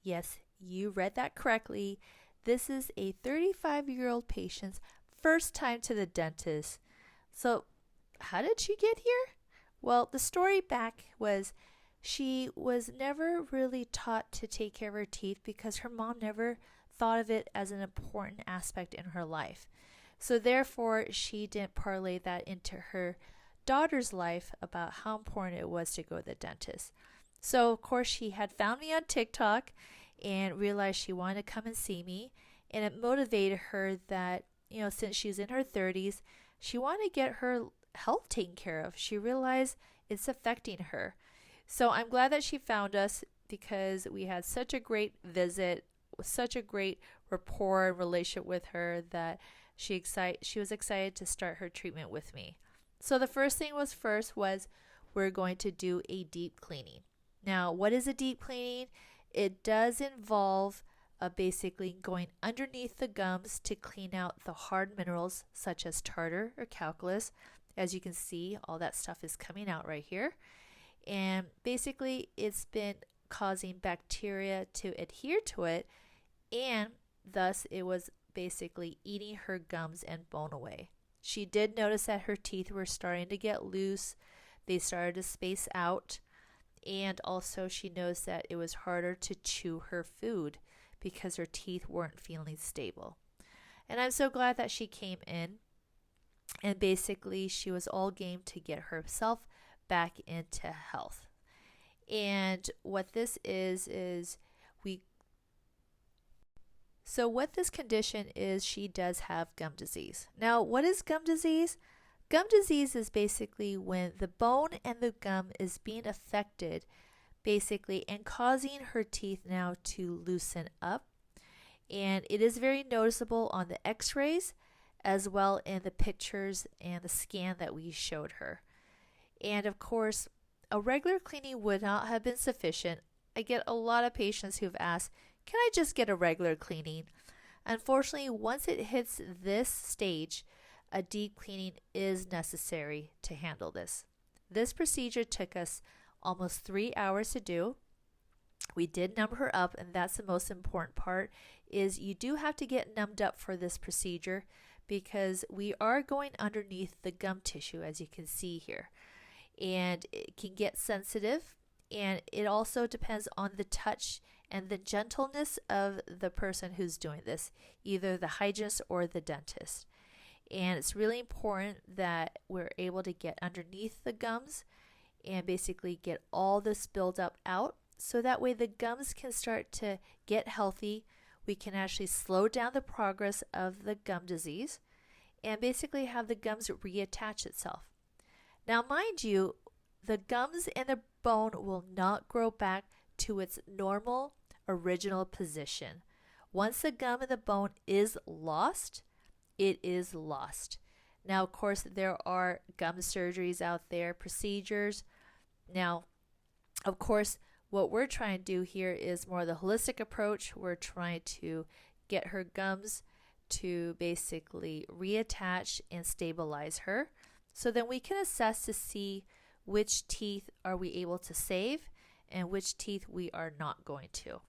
Yes, you read that correctly. This is a 35-year-old patient's first time to the dentist. So, how did she get here? Well, the story back was she was never really taught to take care of her teeth because her mom never thought of it as an important aspect in her life. So, therefore, she didn't parlay that into her daughter's life about how important it was to go to the dentist. So, of course, she had found me on TikTok and realized she wanted to come and see me. And it motivated her that, since she's in her 30s, she wanted to get her health taken care of. She realized it's affecting her. So I'm glad that she found us because we had such a great visit, such a great rapport and relationship with her that she was excited to start her treatment with me. So the first thing was we're going to do a deep cleaning. Now, what is a deep cleaning? It does involve basically going underneath the gums to clean out the hard minerals such as tartar or calculus. As you can see, all that stuff is coming out right here. And basically, it's been causing bacteria to adhere to it, and thus it was basically eating her gums and bone away. She did notice that her teeth were starting to get loose, they started to space out, and also she noticed that it was harder to chew her food because her teeth weren't feeling stable. And I'm so glad that she came in and basically she was all game to get herself back into health. And what this is we so what this condition is, she does have gum disease. Now, what is gum disease? Gum disease is basically when the bone and the gum is being affected basically and causing her teeth now to loosen up. And it is very noticeable on the x-rays as well in the pictures and the scan that we showed her. And of course, a regular cleaning would not have been sufficient. I get a lot of patients who've asked, can I just get a regular cleaning? Unfortunately, once it hits this stage, a deep cleaning is necessary to handle this. This procedure took us almost 3 hours to do. We did numb her up, and that's the most important part, is you do have to get numbed up for this procedure because we are going underneath the gum tissue, as you can see here. And it can get sensitive, and it also depends on the touch and the gentleness of the person who's doing this, either the hygienist or the dentist. And it's really important that we're able to get underneath the gums and basically get all this buildup out so that way the gums can start to get healthy. We can actually slow down the progress of the gum disease and basically have the gums reattach itself. Now, mind you, the gums and the bone will not grow back to its normal original position. Once the gum and the bone is lost, it is lost. Now, of course, there are gum surgeries out there, procedures. Now, of course, what we're trying to do here is more the holistic approach. We're trying to get her gums to basically reattach and stabilize her. So then we can assess to see which teeth are we able to save and which teeth we are not going to.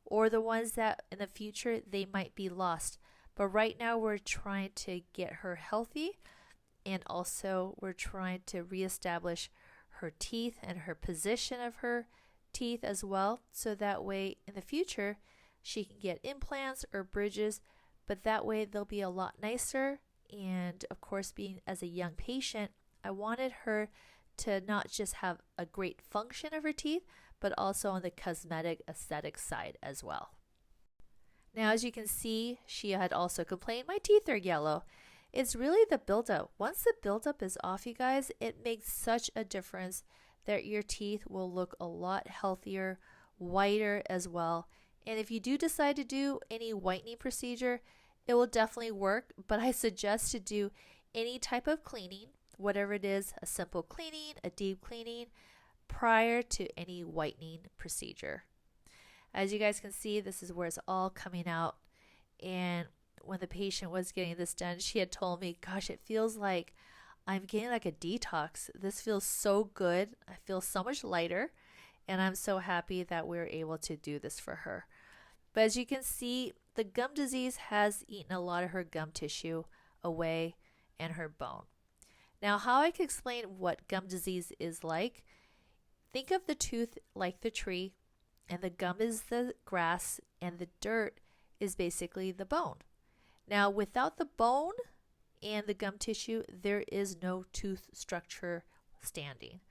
Or the ones that in the future they might be lost. But right now we're trying to get her healthy, and also we're trying to reestablish her teeth and her position of her teeth as well, so that way in the future she can get implants or bridges, but that way they'll be a lot nicer. And of course, being as a young patient, I wanted her to not just have a great function of her teeth, but also on the cosmetic aesthetic side as well. Now, as you can see, she had also complained my teeth are yellow. It's really the buildup. Once the buildup is off, you guys, it makes such a difference that your teeth will look a lot healthier, whiter as well. And if you do decide to do any whitening procedure, it will definitely work, but I suggest to do any type of cleaning, whatever it is, a simple cleaning, a deep cleaning, prior to any whitening procedure. As you guys can see, this is where it's all coming out. And when the patient was getting this done, she had told me, gosh, it feels like I'm getting like a detox. This feels so good. I feel so much lighter. And I'm so happy that we're able to do this for her. But as you can see, the gum disease has eaten a lot of her gum tissue away and her bone. Now, how I can explain what gum disease is like, think of the tooth like the tree, and the gum is the grass, and the dirt is basically the bone. Now, without the bone and the gum tissue, there is no tooth structure standing.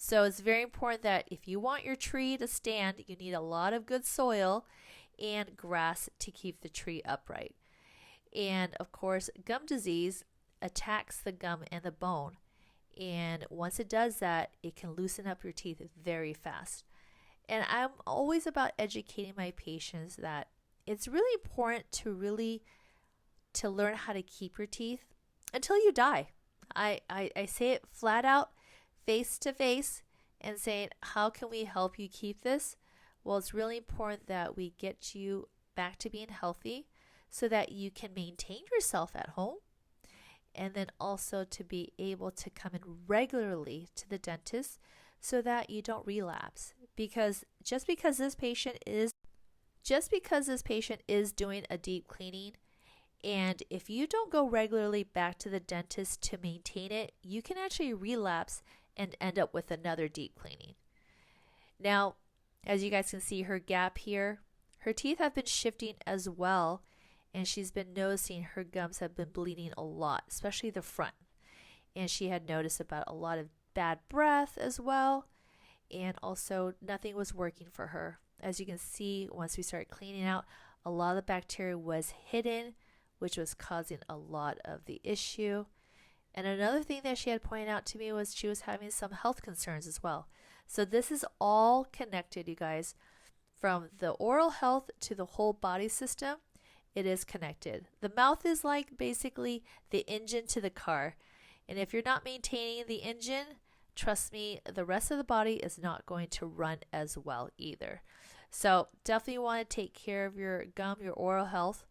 So it's very important that if you want your tree to stand, you need a lot of good soil and grass to keep the tree upright. And of course, gum disease attacks the gum and the bone. And once it does that, it can loosen up your teeth very fast. And I'm always about educating my patients that it's really important to learn how to keep your teeth until you die. I say it flat out, face to face, and saying, how can we help you keep this? Well, it's really important that we get you back to being healthy so that you can maintain yourself at home, and then also to be able to come in regularly to the dentist so that you don't relapse. Because just because this patient is doing a deep cleaning, and if you don't go regularly back to the dentist to maintain it, you can actually relapse and end up with another deep cleaning. Now, as you guys can see her gap here, her teeth have been shifting as well, and she's been noticing her gums have been bleeding a lot, especially the front. And she had noticed about a lot of bad breath as well, and also nothing was working for her. As you can see, once we started cleaning out, a lot of the bacteria was hidden, which was causing a lot of the issue. And another thing that she had pointed out to me was she was having some health concerns as well. So this is all connected, you guys. From the oral health to the whole body system, it is connected. The mouth is like basically the engine to the car. And if you're not maintaining the engine, trust me, the rest of the body is not going to run as well either. So definitely want to take care of your gum, your oral health.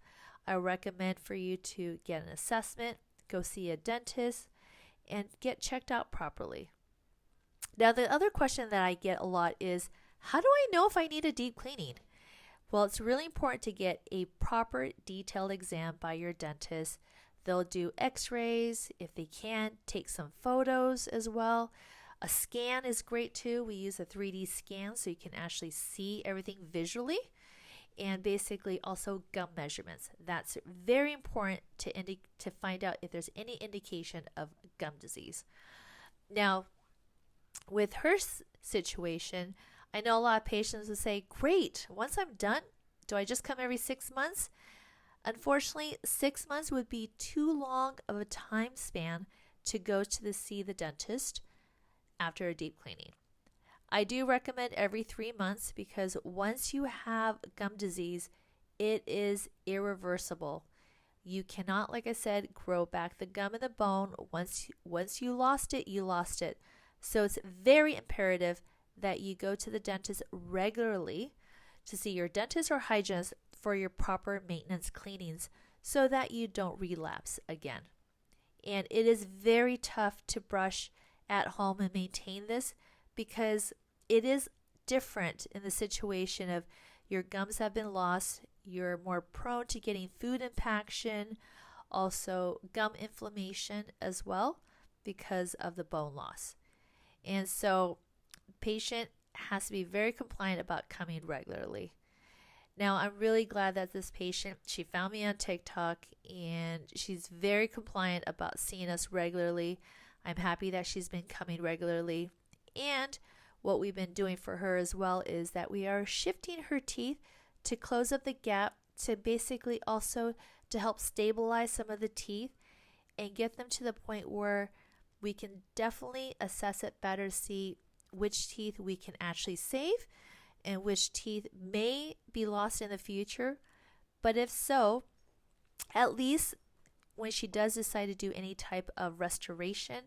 I recommend for you to get an assessment, go see a dentist, and get checked out properly. Now, the other question that I get a lot is, how do I know if I need a deep cleaning? Well, it's really important to get a proper detailed exam by your dentist. They'll do x-rays. If they can, take some photos as well. A scan is great too. We use a 3D scan so you can actually see everything visually. And basically also gum measurements. That's very important to find out if there's any indication of gum disease. Now, with her situation, I know a lot of patients will say, great, once I'm done, do I just come every 6 months? Unfortunately, 6 months would be too long of a time span to go to see the dentist after a deep cleaning. I do recommend every 3 months because once you have gum disease, it is irreversible. You cannot, like I said, grow back the gum and the bone. Once you lost it, you lost it. So it's very imperative that you go to the dentist regularly to see your dentist or hygienist for your proper maintenance cleanings so that you don't relapse again. And it is very tough to brush at home and maintain this because it is different in the situation of your gums have been lost, you're more prone to getting food impaction, also gum inflammation as well because of the bone loss. And so patient has to be very compliant about coming regularly. Now, I'm really glad that this patient, she found me on TikTok and she's very compliant about seeing us regularly. I'm happy that she's been coming regularly. And what we've been doing for her as well is that we are shifting her teeth to close up the gap to basically also to help stabilize some of the teeth and get them to the point where we can definitely assess it better to see which teeth we can actually save and which teeth may be lost in the future. But if so, at least when she does decide to do any type of restoration,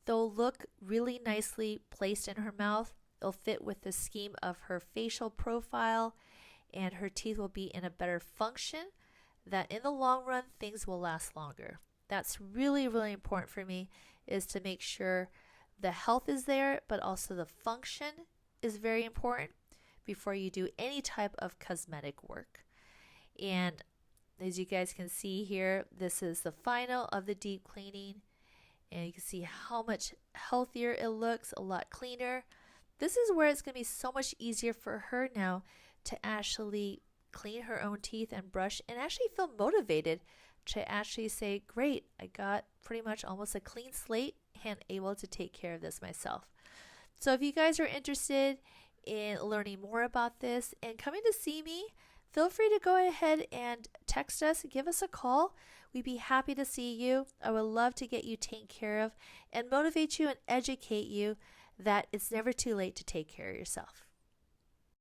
they'll look really nicely placed in her mouth. It'll fit with the scheme of her facial profile, and her teeth will be in a better function that in the long run, things will last longer. That's really, really important for me, is to make sure the health is there, but also the function is very important before you do any type of cosmetic work. And as you guys can see here, this is the final of the deep cleaning. And you can see how much healthier it looks, a lot cleaner. This is where it's going to be so much easier for her now to actually clean her own teeth and brush and actually feel motivated to actually say, great, I got pretty much almost a clean slate and able to take care of this myself. So if you guys are interested in learning more about this and coming to see me, feel free to go ahead and text us, give us a call. We'd be happy to see you. I would love to get you taken care of and motivate you and educate you that it's never too late to take care of yourself.